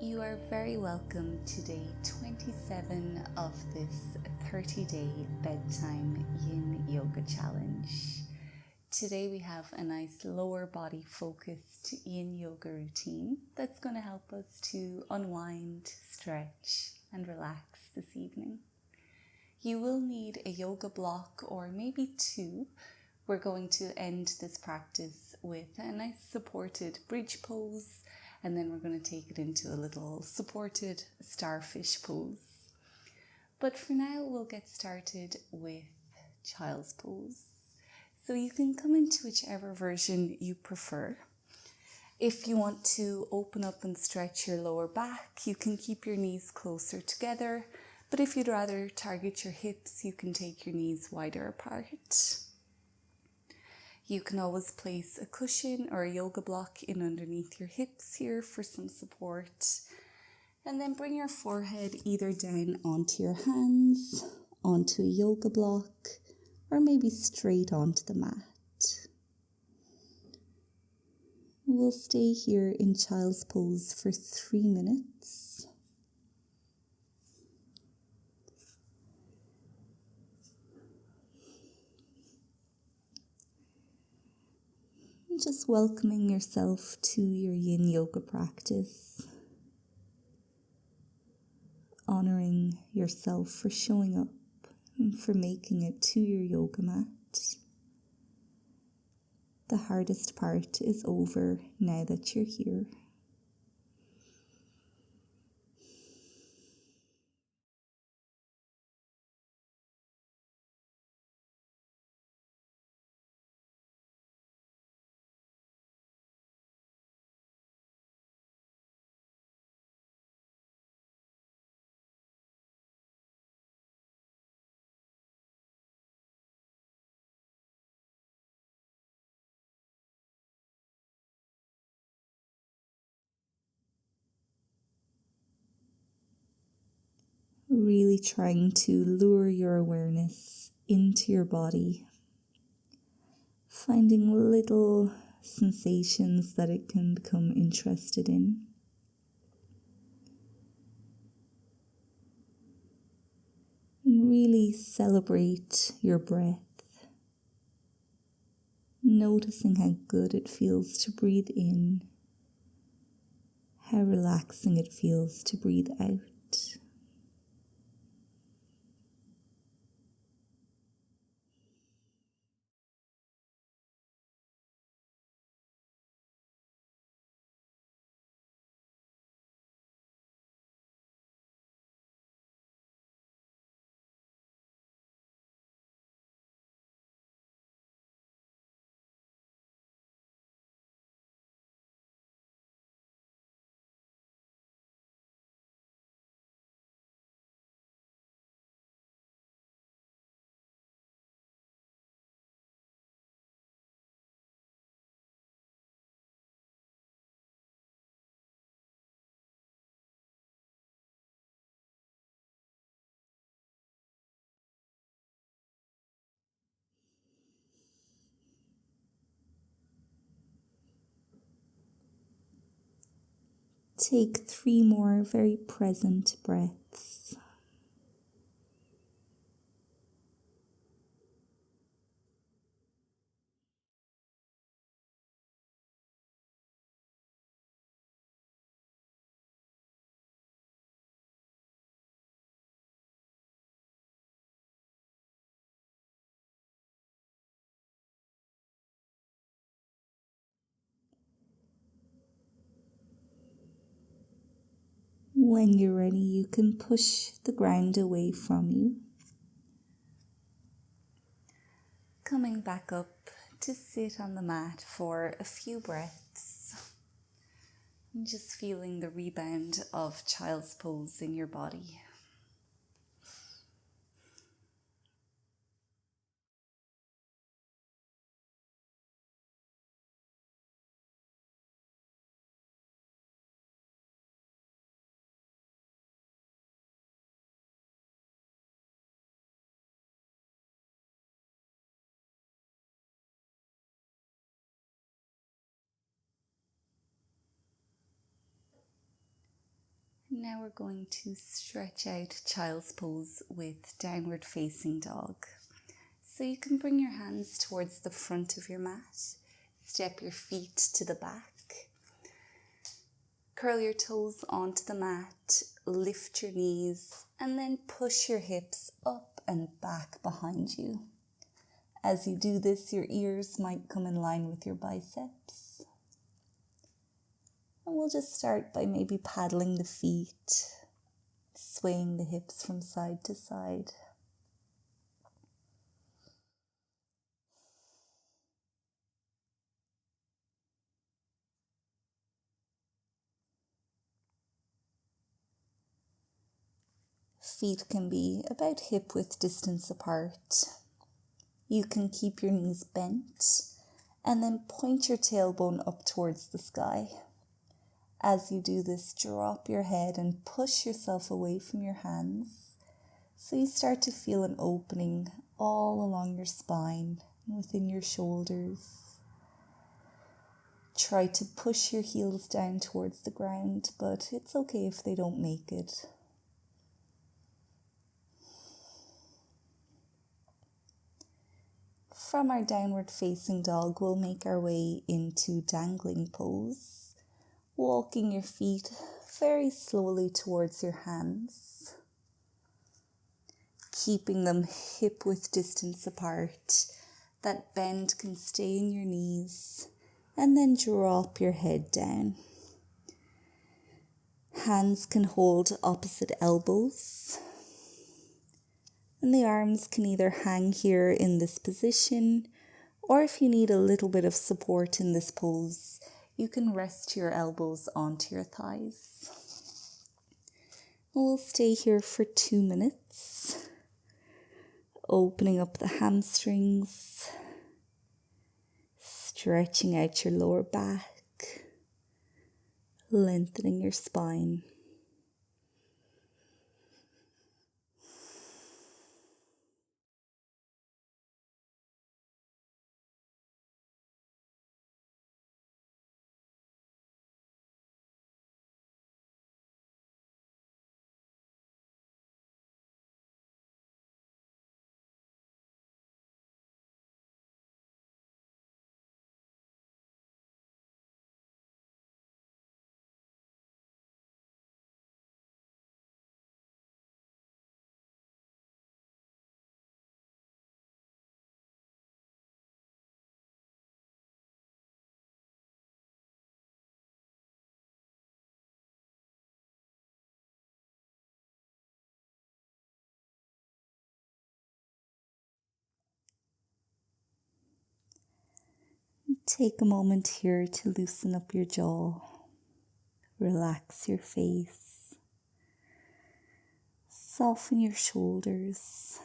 You are very welcome to day 27 of this 30-day Bedtime Yin Yoga Challenge. Today we have a nice lower body focused Yin Yoga routine that's going to help us to unwind, stretch and relax this evening. You will need a yoga block or maybe two. We're going to end this practice with a nice supported bridge pose, and then we're going to take it into a little supported starfish pose. But for now, we'll get started with Child's Pose. So you can come into whichever version you prefer. If you want to open up and stretch your lower back, you can keep your knees closer together. But if you'd rather target your hips, you can take your knees wider apart. You can always place a cushion or a yoga block in underneath your hips here for some support. And then bring your forehead either down onto your hands, onto a yoga block, or maybe straight onto the mat. We'll stay here in Child's Pose for 3 minutes. Just welcoming yourself to your Yin Yoga practice. Honoring yourself for showing up and for making it to your yoga mat. The hardest part is over now that you're here. Really trying to lure your awareness into your body, finding little sensations that it can become interested in. And really celebrate your breath, noticing how good it feels to breathe in, how relaxing it feels to breathe out. Take 3 more very present breaths. When you're ready, you can push the ground away from you. Coming back up to sit on the mat for a few breaths. And just feeling the rebound of Child's Pose in your body. Now we're going to stretch out Child's Pose with Downward Facing Dog. So you can bring your hands towards the front of your mat, step your feet to the back, curl your toes onto the mat, lift your knees, and then push your hips up and back behind you. As you do this, your ears might come in line with your biceps. And we'll just start by maybe paddling the feet, swaying the hips from side to side. Feet can be about hip width distance apart. You can keep your knees bent and then point your tailbone up towards the sky. As you do this, drop your head and push yourself away from your hands. So you start to feel an opening all along your spine and within your shoulders. Try to push your heels down towards the ground, but it's okay if they don't make it. From our downward facing dog, we'll make our way into Dangling Pose, walking your feet very slowly towards your hands, keeping them hip width distance apart. That bend can stay in your knees, and then drop your head down. Hands can hold opposite elbows. And the arms can either hang here in this position, or if you need a little bit of support in this pose, you can rest your elbows onto your thighs. We'll stay here for 2 minutes, opening up the hamstrings, stretching out your lower back, lengthening your spine. Take a moment here to loosen up your jaw, relax your face, soften your shoulders,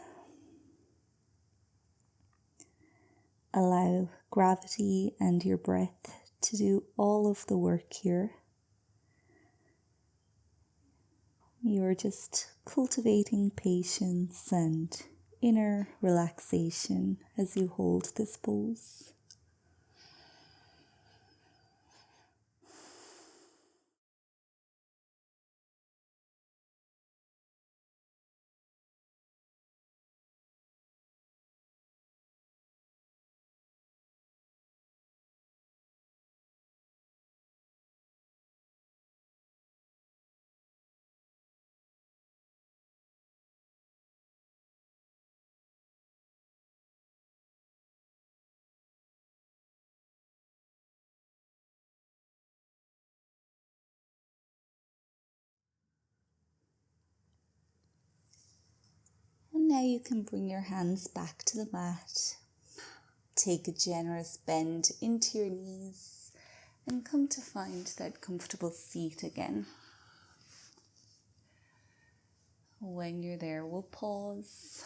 allow gravity and your breath to do all of the work here. You're just cultivating patience and inner relaxation as you hold this pose. And now you can bring your hands back to the mat. Take a generous bend into your knees and come to find that comfortable seat again. When you're there, we'll pause,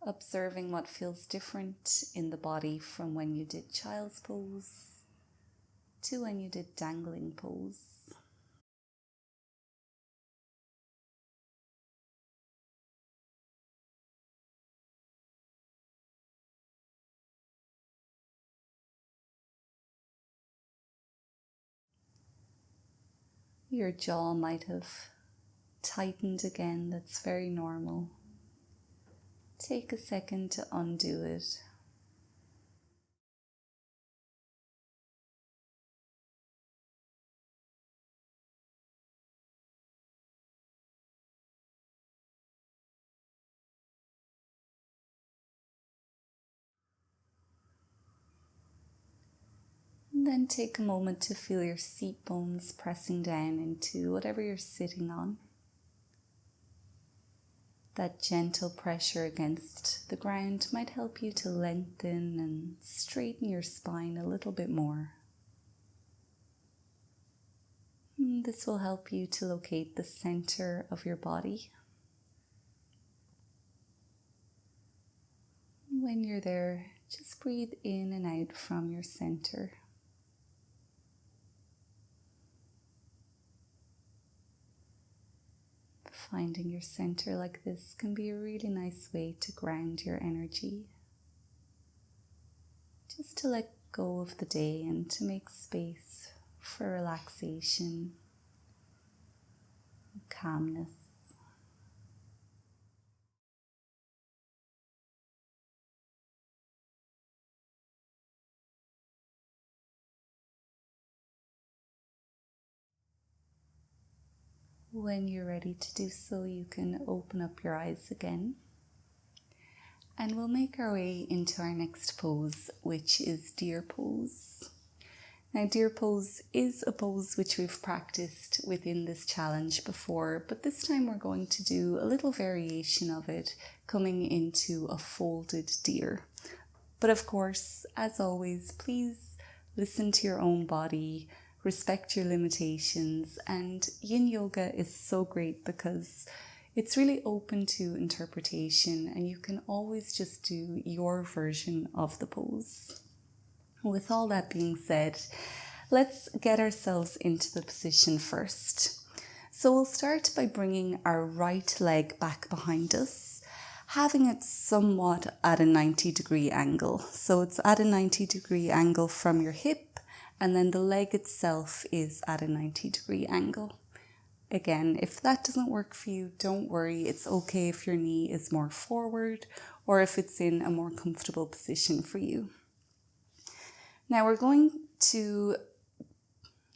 observing what feels different in the body from when you did Child's Pose to when you did Dangling Pose. Your jaw might have tightened again. That's very normal. Take a second to undo it. And then take a moment to feel your seat bones pressing down into whatever you're sitting on. That gentle pressure against the ground might help you to lengthen and straighten your spine a little bit more. This will help you to locate the center of your body. When you're there, just breathe in and out from your center. Finding your center like this can be a really nice way to ground your energy. Just to let go of the day and to make space for relaxation, calmness. When you're ready to do so, you can open up your eyes again. And we'll make our way into our next pose, which is Deer Pose. Now, Deer Pose is a pose which we've practiced within this challenge before, but this time we're going to do a little variation of it, coming into a folded deer. But of course, as always, please listen to your own body, respect your limitations, and Yin Yoga is so great because it's really open to interpretation and you can always just do your version of the pose. With all that being said, let's get ourselves into the position first. So we'll start by bringing our right leg back behind us, having it somewhat at a 90-degree angle. So it's at a 90-degree angle from your hip, and then the leg itself is at a 90-degree angle. Again, if that doesn't work for you, don't worry. It's okay if your knee is more forward or if it's in a more comfortable position for you. Now we're going to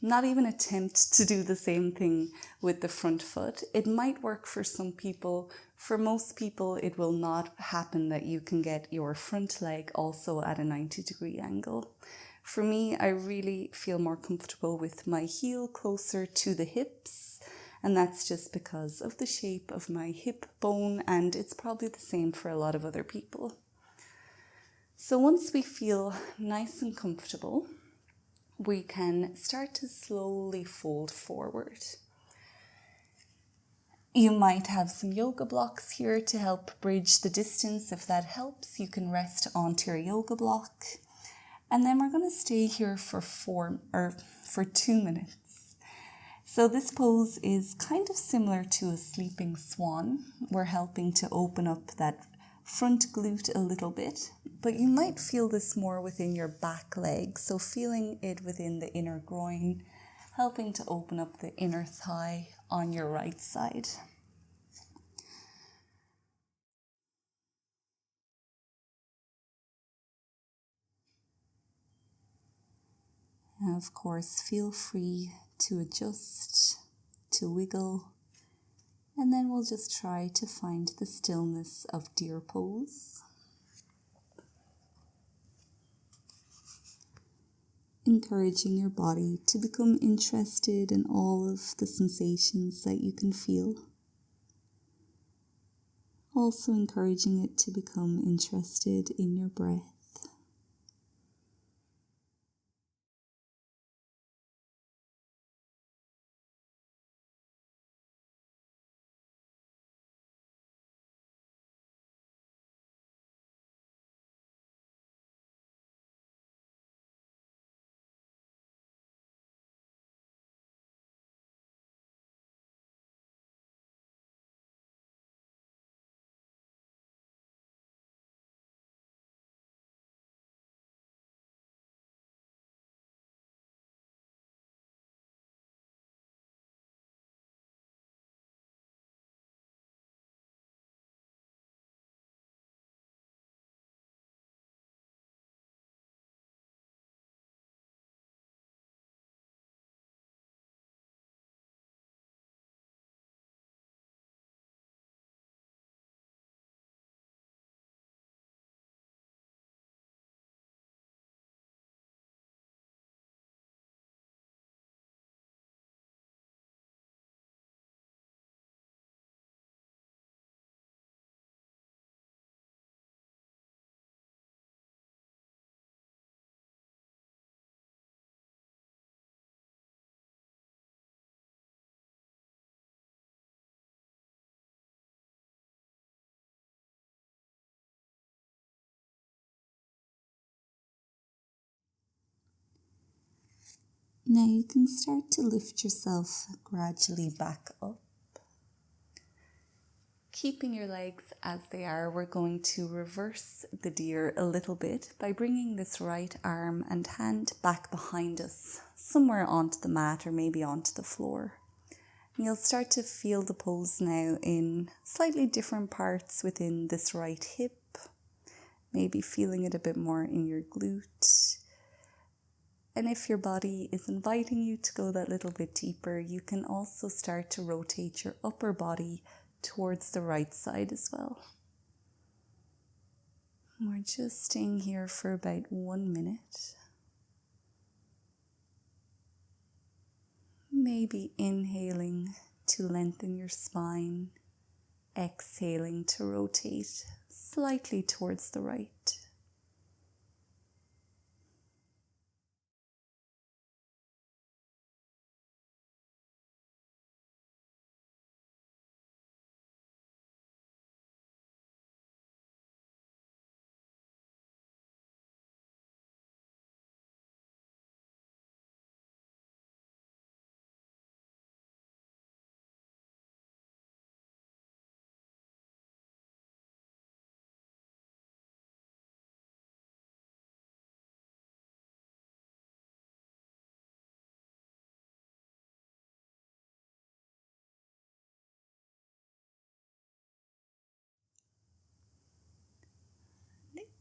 not even attempt to do the same thing with the front foot. It might work for some people. For most people, it will not happen that you can get your front leg also at a 90-degree angle. For me, I really feel more comfortable with my heel closer to the hips, and that's just because of the shape of my hip bone, and it's probably the same for a lot of other people. So once we feel nice and comfortable, we can start to slowly fold forward. You might have some yoga blocks here to help bridge the distance. If that helps, you can rest onto your yoga block. And then we're going to stay here for 2 minutes. So this pose is kind of similar to a sleeping swan. We're helping to open up that front glute a little bit, but you might feel this more within your back leg. So feeling it within the inner groin, helping to open up the inner thigh on your right side. And of course, feel free to adjust, to wiggle, and then we'll just try to find the stillness of Deer Pose. Encouraging your body to become interested in all of the sensations that you can feel. Also encouraging it to become interested in your breath. Now you can start to lift yourself gradually back up. Keeping your legs as they are, we're going to reverse the deer a little bit by bringing this right arm and hand back behind us, somewhere onto the mat or maybe onto the floor. And you'll start to feel the pose now in slightly different parts within this right hip, maybe feeling it a bit more in your glute. And if your body is inviting you to go that little bit deeper, you can also start to rotate your upper body towards the right side as well. We're just staying here for about 1 minute. Maybe inhaling to lengthen your spine, exhaling to rotate slightly towards the right.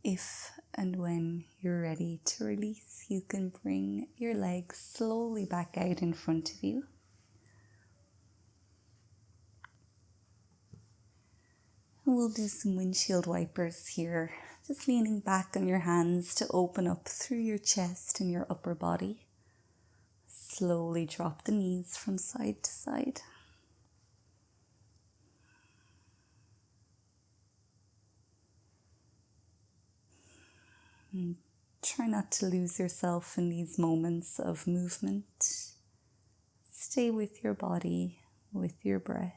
If and when you're ready to release, you can bring your legs slowly back out in front of you. And we'll do some windshield wipers here, just leaning back on your hands to open up through your chest and your upper body. Slowly drop the knees from side to side. And try not to lose yourself in these moments of movement. Stay with your body, with your breath.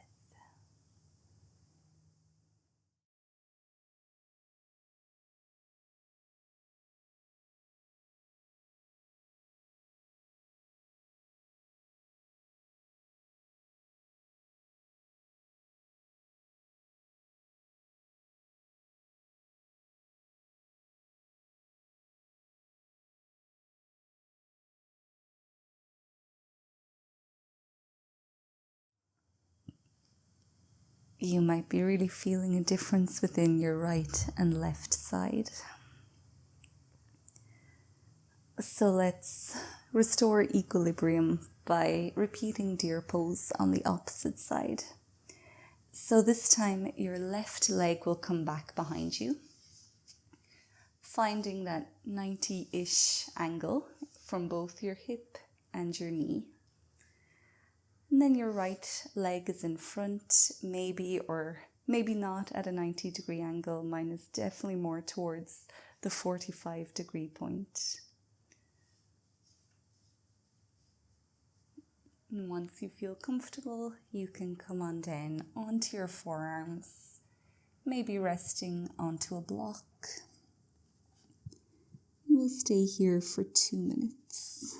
You might be really feeling a difference within your right and left side. So let's restore equilibrium by repeating deer pose on the opposite side. So this time your left leg will come back behind you, finding that 90-ish angle from both your hip and your knee. And then your right leg is in front, maybe or maybe not at a 90-degree angle. Mine is definitely more towards the 45-degree point. And once you feel comfortable, you can come on down onto your forearms, maybe resting onto a block. We'll stay here for 2 minutes.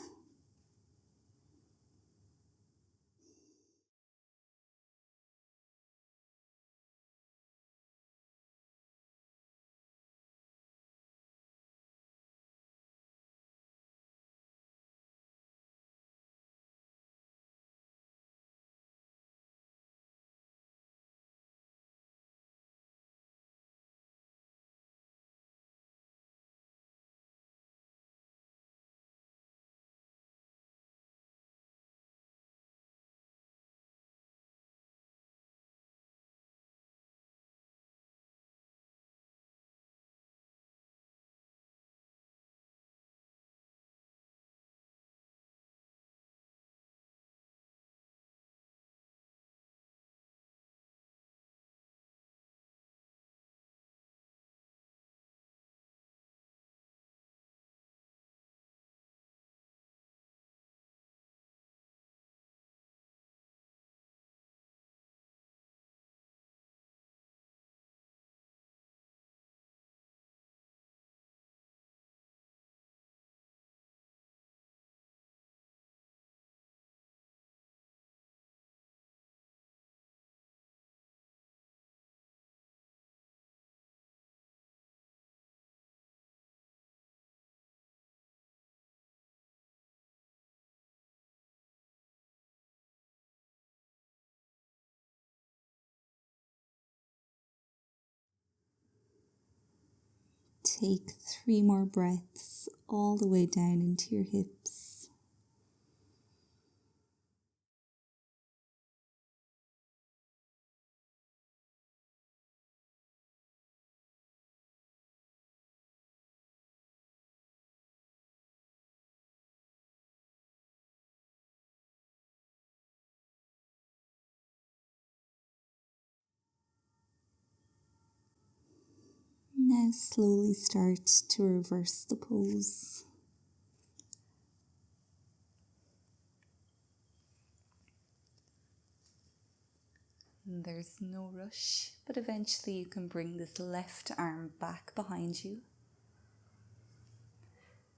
take 3 more breaths all the way down into your hips. Now slowly start to reverse the pose. There's no rush, but eventually you can bring this left arm back behind you.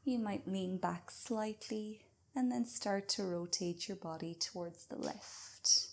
You might lean back slightly and then start to rotate your body towards the left.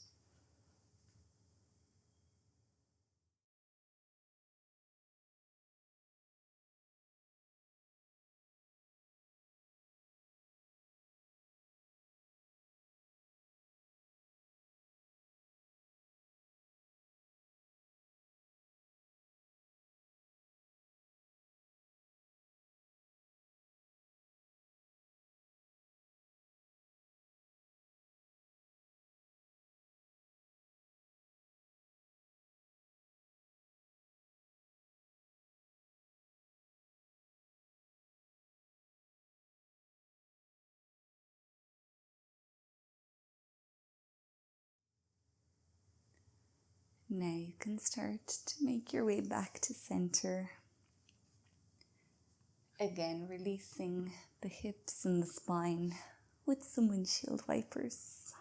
Now you can start to make your way back to center. Again, releasing the hips and the spine with some windshield wipers.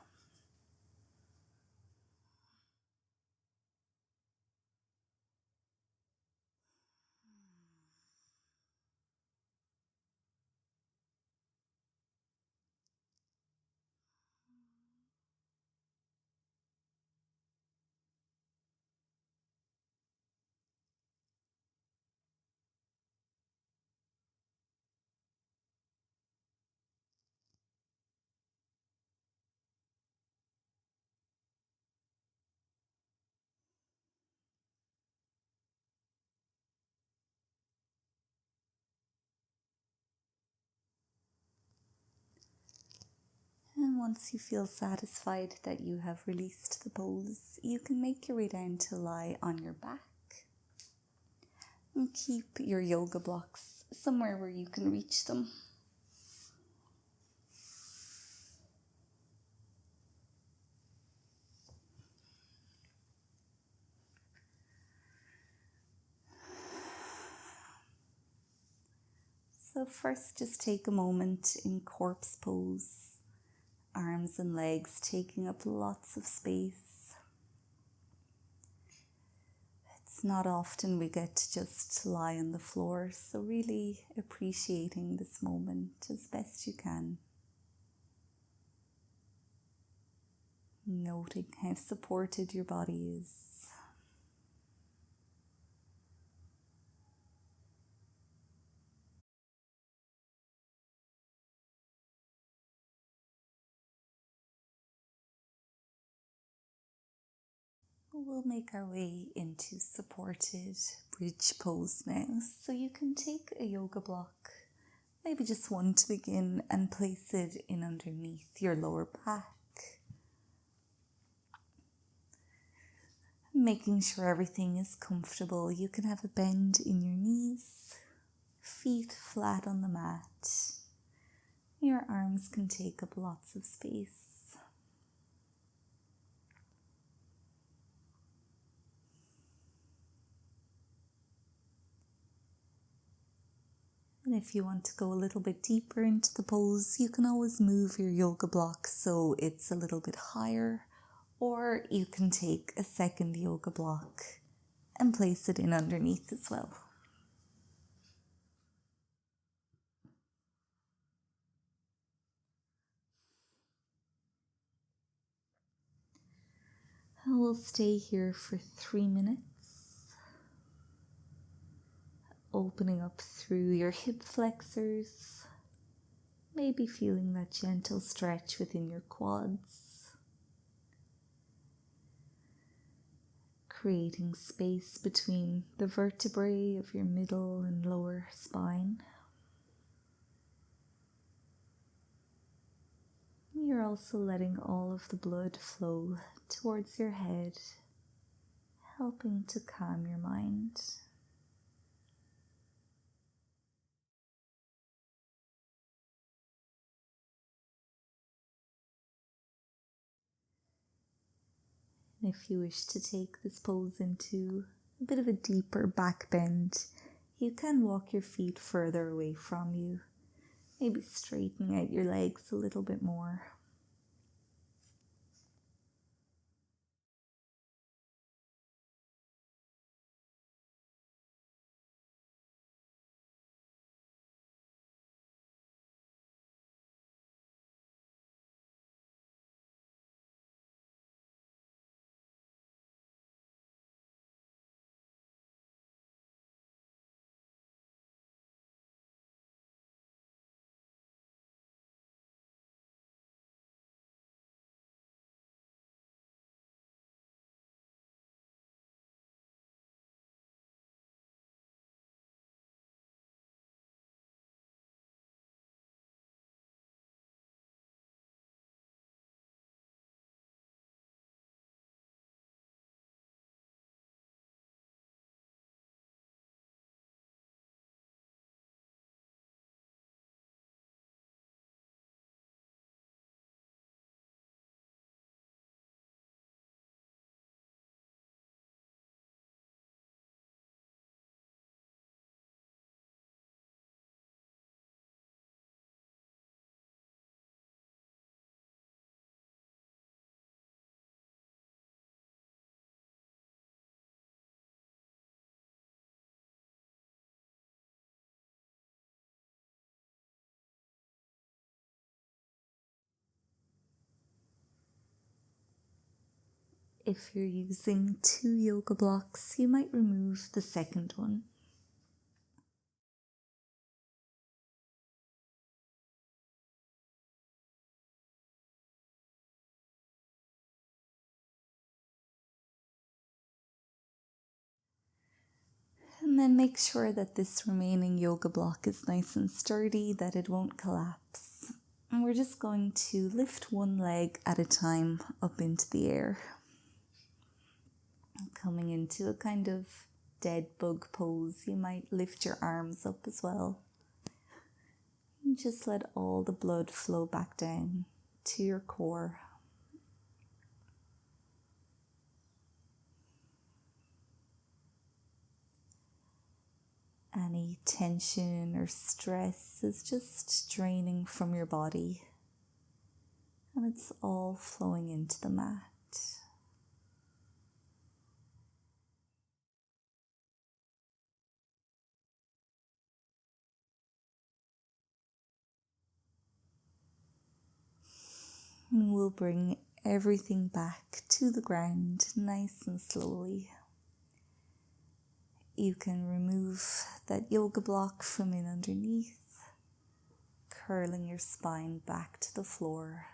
And once you feel satisfied that you have released the pose, you can make your way down to lie on your back. And keep your yoga blocks somewhere where you can reach them. So first, just take a moment in corpse pose, arms and legs taking up lots of space. It's not often we get to just lie on the floor, so really appreciating this moment as best you can. Noting how supported your body is. We'll make our way into supported bridge pose now. So you can take a yoga block, maybe just one to begin, and place it in underneath your lower back. Making sure everything is comfortable. You can have a bend in your knees, feet flat on the mat. Your arms can take up lots of space. And if you want to go a little bit deeper into the pose, you can always move your yoga block so it's a little bit higher, or you can take a second yoga block and place it in underneath as well. And we'll stay here for 3 minutes, opening up through your hip flexors, maybe feeling that gentle stretch within your quads, creating space between the vertebrae of your middle and lower spine. You're also letting all of the blood flow towards your head, helping to calm your mind. And if you wish to take this pose into a bit of a deeper back bend, you can walk your feet further away from you, maybe straightening out your legs a little bit more. If you're using 2 yoga blocks, you might remove the second one. And then make sure that this remaining yoga block is nice and sturdy, that it won't collapse. And we're just going to lift one leg at a time up into the air, coming into a kind of dead bug pose. You might lift your arms up as well. And just let all the blood flow back down to your core. Any tension or stress is just draining from your body, and it's all flowing into the mat. And we'll bring everything back to the ground nice and slowly. You can remove that yoga block from in underneath, curling your spine back to the floor.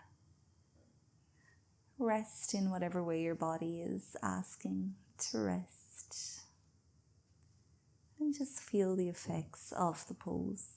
Rest in whatever way your body is asking to rest. And just feel the effects of the pose.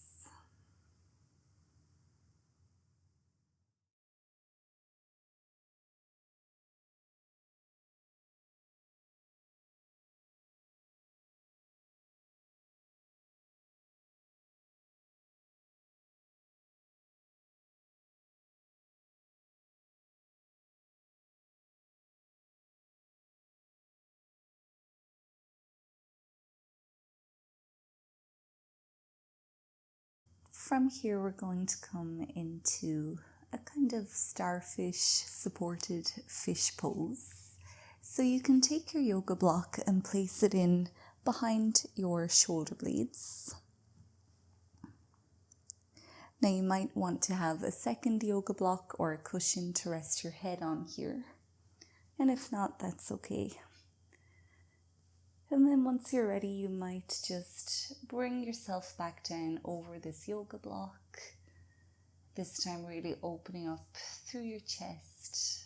From here, we're going to come into a kind of starfish supported fish pose. So you can take your yoga block and place it in behind your shoulder blades. Now you might want to have a second yoga block or a cushion to rest your head on here. And if not, that's okay. And then once you're ready, you might just bring yourself back down over this yoga block. This time really opening up through your chest.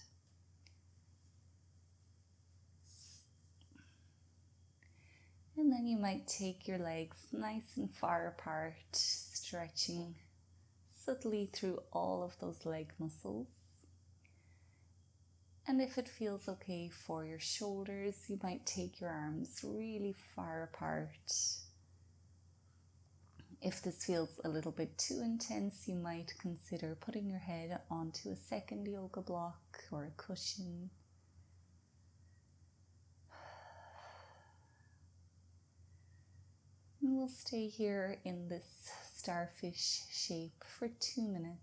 And then you might take your legs nice and far apart, stretching subtly through all of those leg muscles. And if it feels okay for your shoulders, you might take your arms really far apart. If this feels a little bit too intense, you might consider putting your head onto a second yoga block or a cushion. And we'll stay here in this starfish shape for 2 minutes.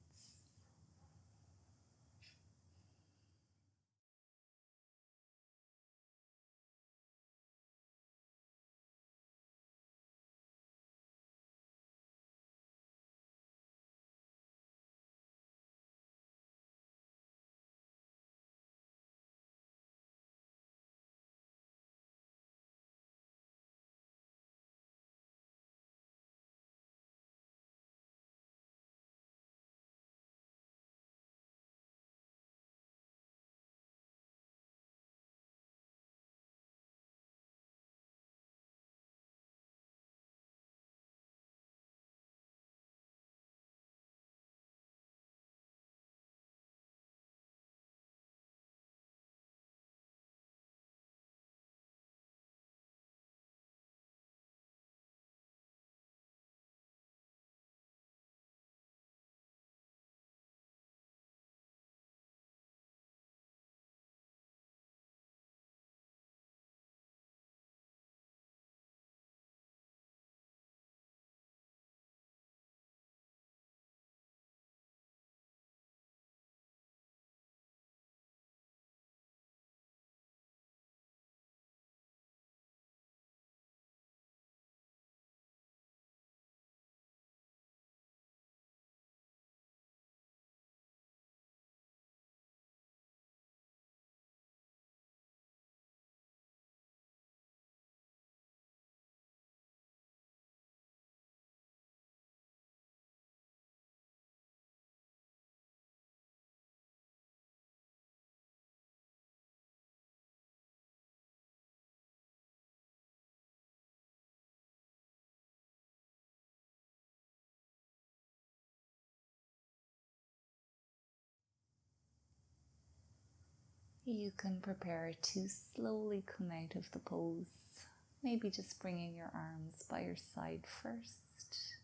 You can prepare to slowly come out of the pose, maybe just bringing your arms by your side first.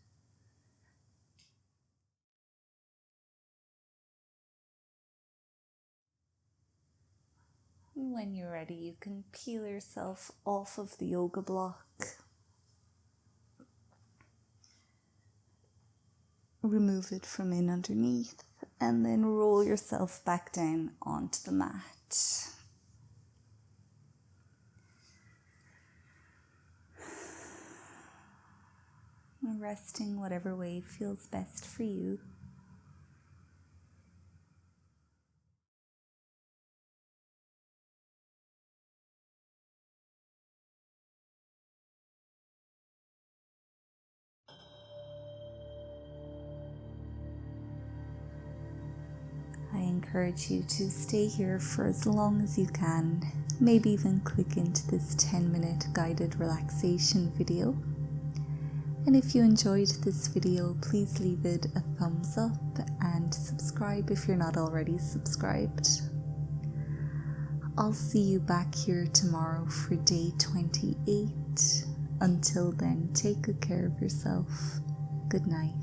And when you're ready, you can peel yourself off of the yoga block. Remove it from in underneath and then roll yourself back down onto the mat. Resting whatever way feels best for you. I encourage you to stay here for as long as you can, maybe even click into this 10-minute guided relaxation video. And if you enjoyed this video, please leave it a thumbs up and subscribe if you're not already subscribed. I'll see you back here tomorrow for day 28. Until then, take good care of yourself. Good night